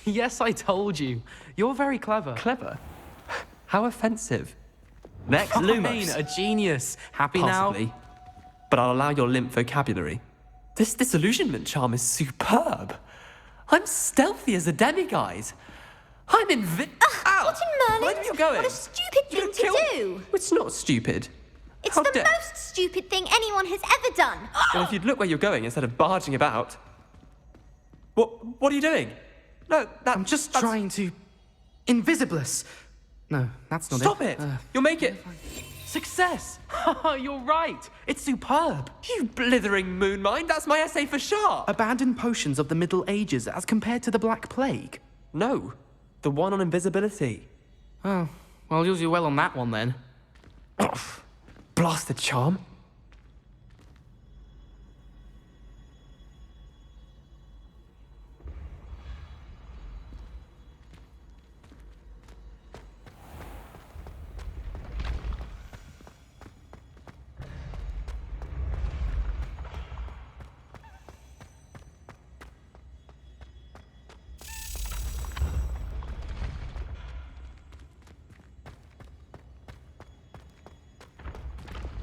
Yes, I told you. You're very clever. Clever? How offensive. Next, Fine, Lumos. a genius. Happy Possibly. now? But I'll allow your limp vocabulary. This disillusionment charm is superb. I'm stealthy as a demiguise. I'm Ow! What in Merlin? Where are you going? What a stupid thing to do! It's not stupid. It's How the dare- most stupid thing anyone has ever done! Well, if you'd look where you're going instead of barging about. What are you doing? No, I'm just trying to... Invisibless. No, that's not Stop it! You'll make it. Success! You're right. It's superb. You blithering moon mind, that's my essay for sharp! Abandoned potions of the Middle Ages as compared to the Black Plague. No, the one on invisibility. Oh, well, you'll do well on that one then. Blasted charm.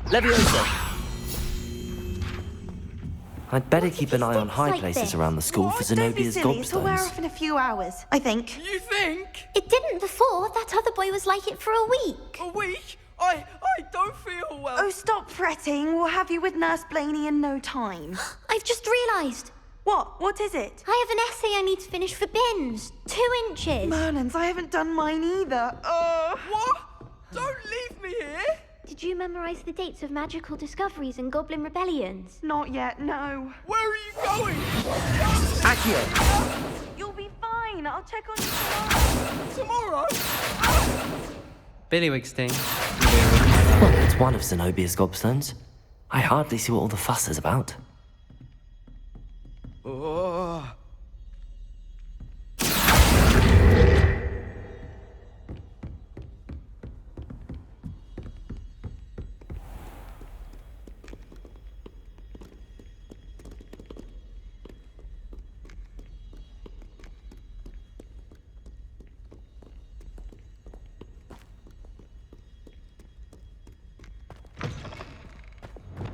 Leviosa! I'd better keep an eye on high like places this? around the school for Don't be Zenobia's silly. It'll wear gobstones. off in a few hours, I think. You think? It didn't before. That other boy was like it for a week. A week? I don't feel well. Oh, stop fretting. We'll have you with Nurse Blaney in no time. I've just realised. What? What is it? I have an essay I need to finish for bins. 2 inches. Merlins, I haven't done mine either. What? Don't leave me here. Did you memorise the dates of magical discoveries and goblin rebellions? Not yet, no. Where are you going? Accio! You'll be fine. I'll check on you tomorrow. Tomorrow? Billywig sting. Well, it's one of Zenobia's gobstones. I hardly see what all the fuss is about. Oh.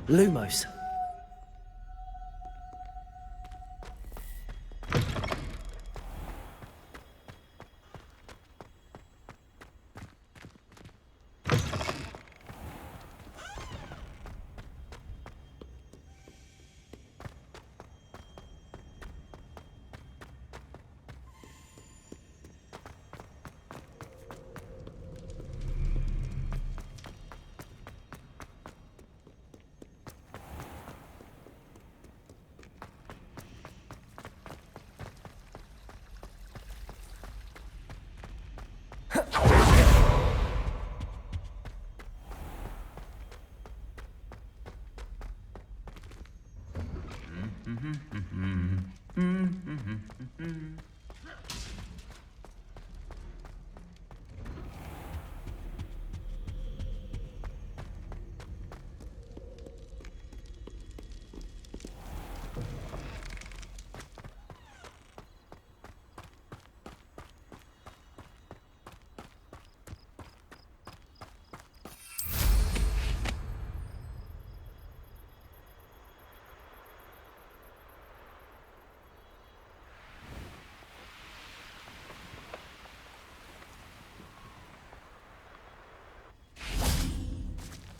Lumos.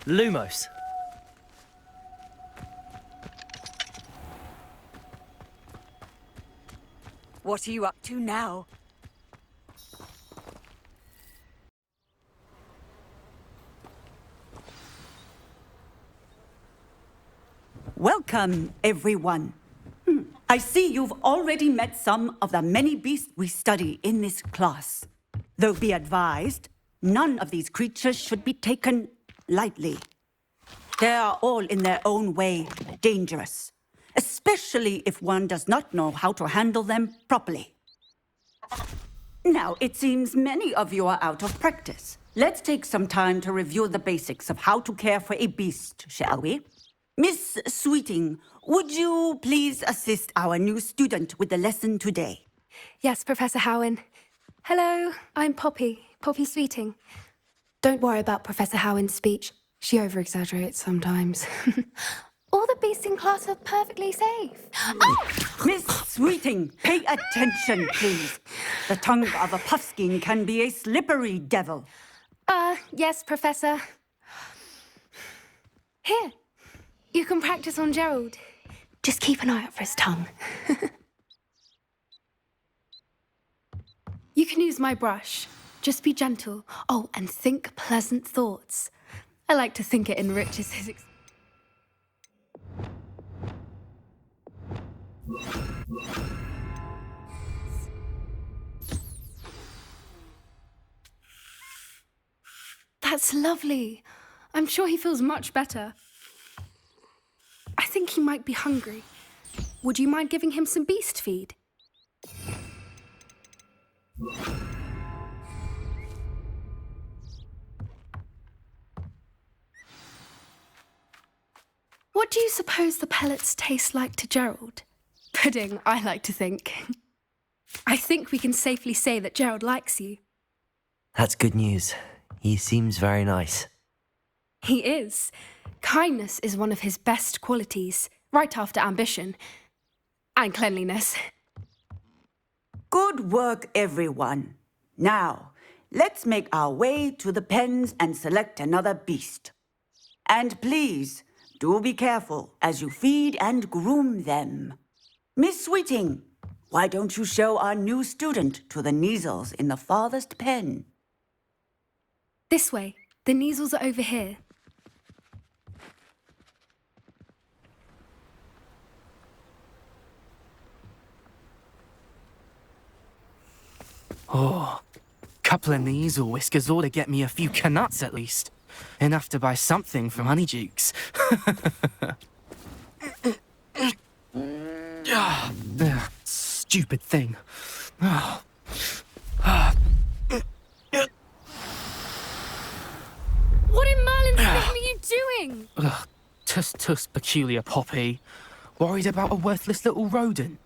Lumos. What are you up to now? Welcome, everyone. I see you've already met some of the many beasts we study in this class. Though be advised, none of these creatures should be taken lightly. They are all in their own way dangerous, especially if one does not know how to handle them properly. Now, it seems many of you are out of practice. Let's take some time to review the basics of how to care for a beast, shall we? Miss Sweeting, would you please assist our new student with the lesson today? Yes, Professor Howen. Hello, I'm Poppy Sweeting. Don't worry about Professor Howen's speech. She over-exaggerates sometimes. All the beasts in class are perfectly safe. Oh! Miss Sweeting, pay attention, please. The tongue of a puffskein can be a slippery devil. Yes, Professor. Here, you can practice on Gerald. Just keep an eye out for his tongue. You can use my brush. Just be gentle. Oh, and think pleasant thoughts. I like to think it enriches his That's lovely. I'm sure he feels much better. I think he might be hungry. Would you mind giving him some beast feed? What do you suppose the pellets taste like to Gerald? Pudding, I like to think. I think we can safely say that Gerald likes you. That's good news. He seems very nice. He is. Kindness is one of his best qualities, right after ambition. And cleanliness. Good work, everyone. Now, let's make our way to the pens and select another beast. And please, do be careful as you feed and groom them. Miss Sweeting, why don't you show our new student to the Kneazles in the farthest pen? This way. The Kneazles are over here. Oh, couple of Kneazle whiskers ought to get me a few canuts at least. Enough to buy something from Honeydukes. Stupid thing. What in Merlin's name are you doing? Tuss, peculiar Poppy. Worried about a worthless little rodent.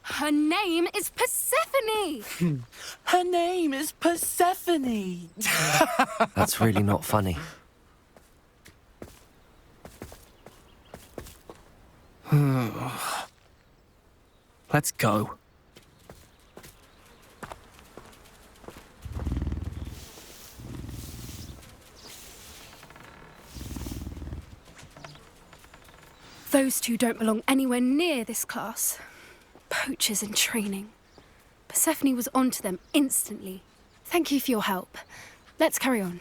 Her name is Persephone! Her name is Persephone! That's really not funny. Let's go. Those two don't belong anywhere near this class. Poachers in training. Persephone was onto them instantly. Thank you for your help. Let's carry on.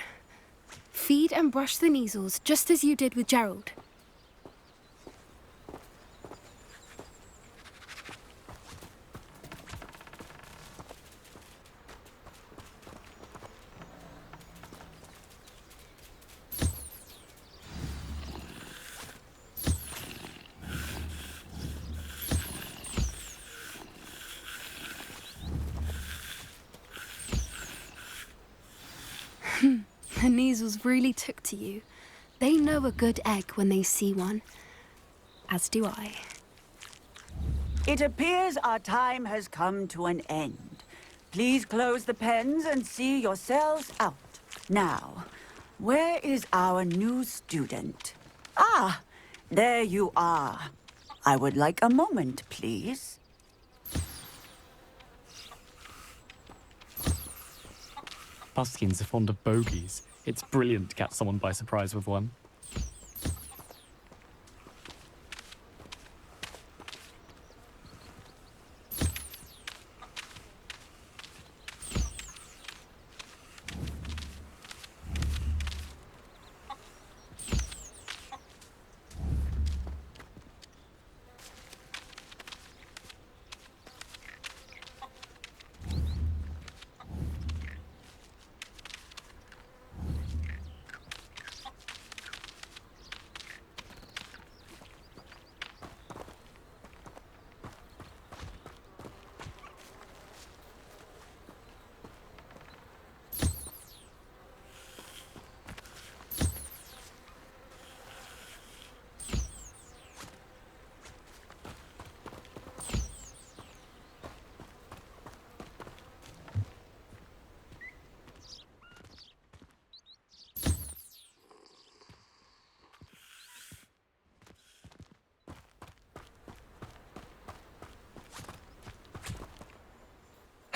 Feed and brush the Kneazles just as you did with Gerald. The Kneazles really took to you. They know a good egg when they see one. As do I. It appears our time has come to an end. Please close the pens and see yourselves out. Now, where is our new student? Ah, there you are. I would like a moment, please. Puffskins are fond of bogies. It's brilliant to catch someone by surprise with one.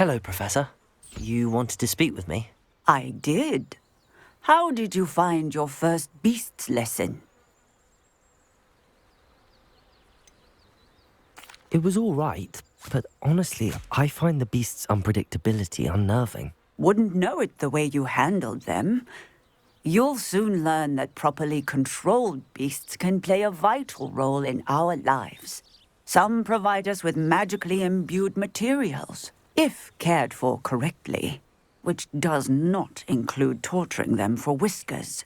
Hello, Professor. You wanted to speak with me? I did. How did you find your first beasts lesson? It was all right, but honestly, I find the beast's unpredictability unnerving. Wouldn't know it the way you handled them. You'll soon learn that properly controlled beasts can play a vital role in our lives. Some provide us with magically imbued materials, if cared for correctly, which does not include torturing them for whiskers.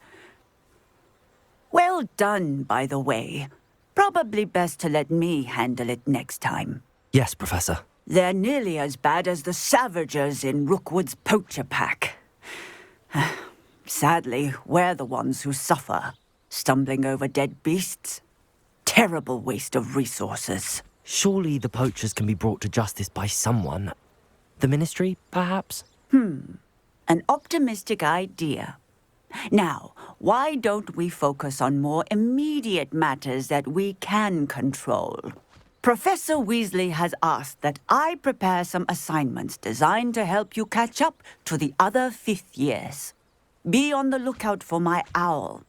Well done, by the way. Probably best to let me handle it next time. Yes, Professor. They're nearly as bad as the Savagers in Rookwood's poacher pack. Sadly, we're the ones who suffer, stumbling over dead beasts. Terrible waste of resources. Surely the poachers can be brought to justice by someone. The Ministry, perhaps? An optimistic idea. Now, why don't we focus on more immediate matters that we can control? Professor Weasley has asked that I prepare some assignments designed to help you catch up to the other fifth years. Be on the lookout for my owl.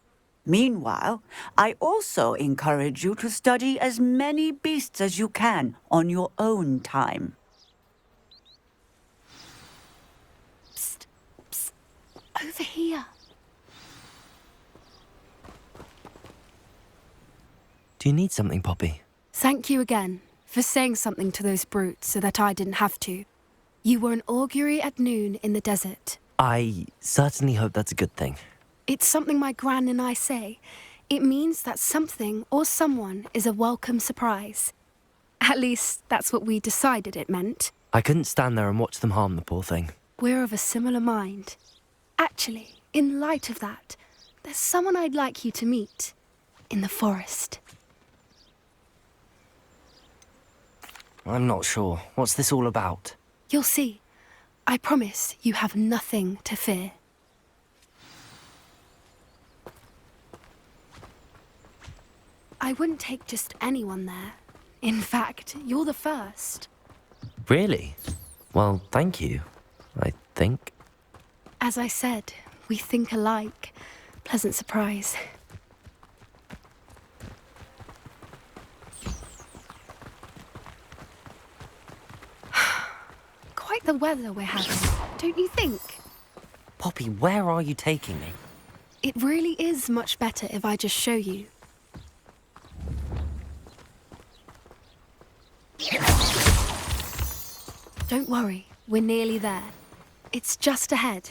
Meanwhile, I also encourage you to study as many beasts as you can on your own time. Psst, psst, over here. Do you need something, Poppy? Thank you again for saying something to those brutes so that I didn't have to. You were an augury at noon in the desert. I certainly hope that's a good thing. It's something my gran and I say. It means that something or someone is a welcome surprise. At least, that's what we decided it meant. I couldn't stand there and watch them harm the poor thing. We're of a similar mind. Actually, in light of that, there's someone I'd like you to meet. In the forest. I'm not sure. What's this all about? You'll see. I promise you have nothing to fear. I wouldn't take just anyone there. In fact, you're the first. Really? Well, thank you, I think. As I said, we think alike. Pleasant surprise. Quite the weather we're having, don't you think? Poppy, where are you taking me? It really is much better if I just show you. Don't worry, we're nearly there. It's just ahead.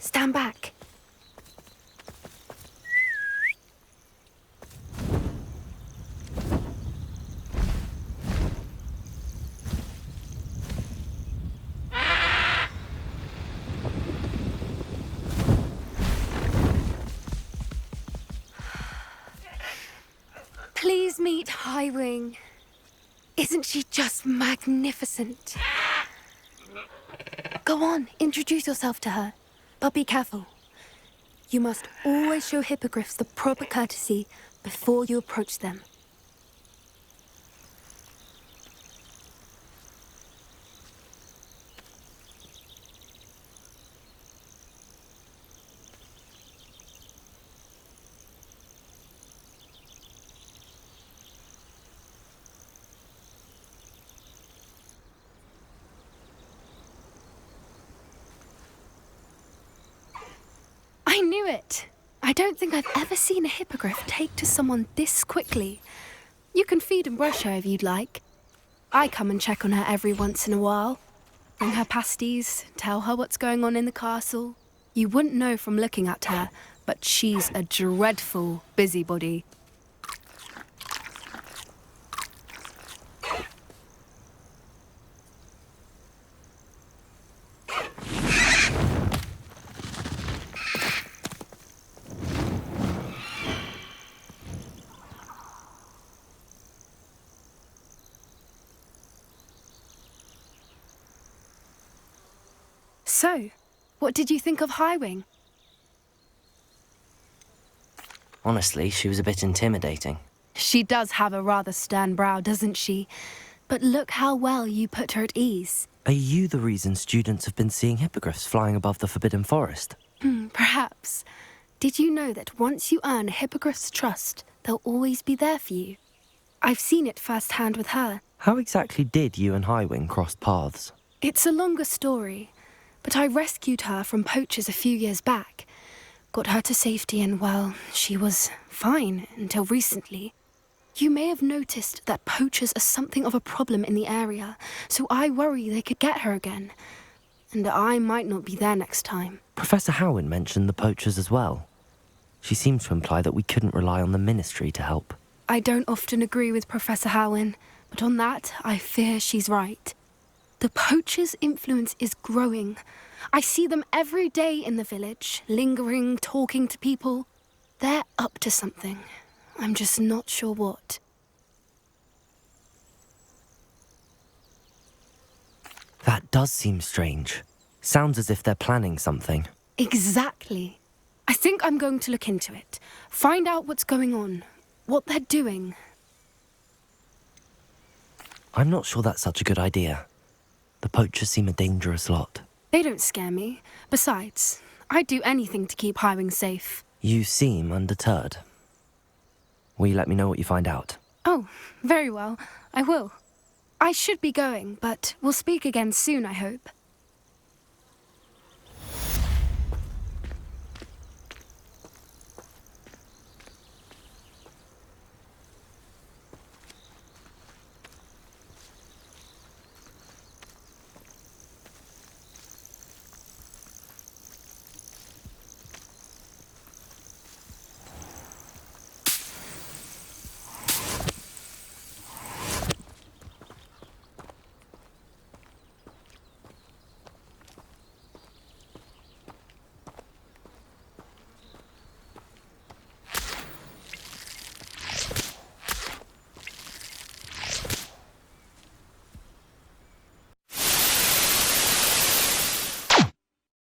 Stand back. Please meet Highwing. Isn't she just magnificent? Go on, introduce yourself to her. But be careful. You must always show hippogriffs the proper courtesy before you approach them. I knew it! I don't think I've ever seen a hippogriff take to someone this quickly. You can feed and brush her if you'd like. I come and check on her every once in a while. Bring her pasties, tell her what's going on in the castle. You wouldn't know from looking at her, but she's a dreadful busybody. So, what did you think of Highwing? Honestly, she was a bit intimidating. She does have a rather stern brow, doesn't she? But look how well you put her at ease. Are you the reason students have been seeing hippogriffs flying above the Forbidden Forest? Perhaps. Did you know that once you earn a hippogriff's trust, they'll always be there for you? I've seen it firsthand with her. How exactly did you and Highwing cross paths? It's a longer story, but I rescued her from poachers a few years back. Got her to safety and, well, she was fine until recently. You may have noticed that poachers are something of a problem in the area, so I worry they could get her again. And I might not be there next time. Professor Howin mentioned the poachers as well. She seemed to imply that we couldn't rely on the Ministry to help. I don't often agree with Professor Howin, but on that, I fear she's right. The poachers' influence is growing. I see them every day in the village, lingering, talking to people. They're up to something. I'm just not sure what. That does seem strange. Sounds as if they're planning something. Exactly. I think I'm going to look into it. Find out what's going on. What they're doing. I'm not sure that's such a good idea. The poachers seem a dangerous lot. They don't scare me. Besides, I'd do anything to keep Highwing safe. You seem undeterred. Will you let me know what you find out? Oh, very well. I will. I should be going, but we'll speak again soon, I hope.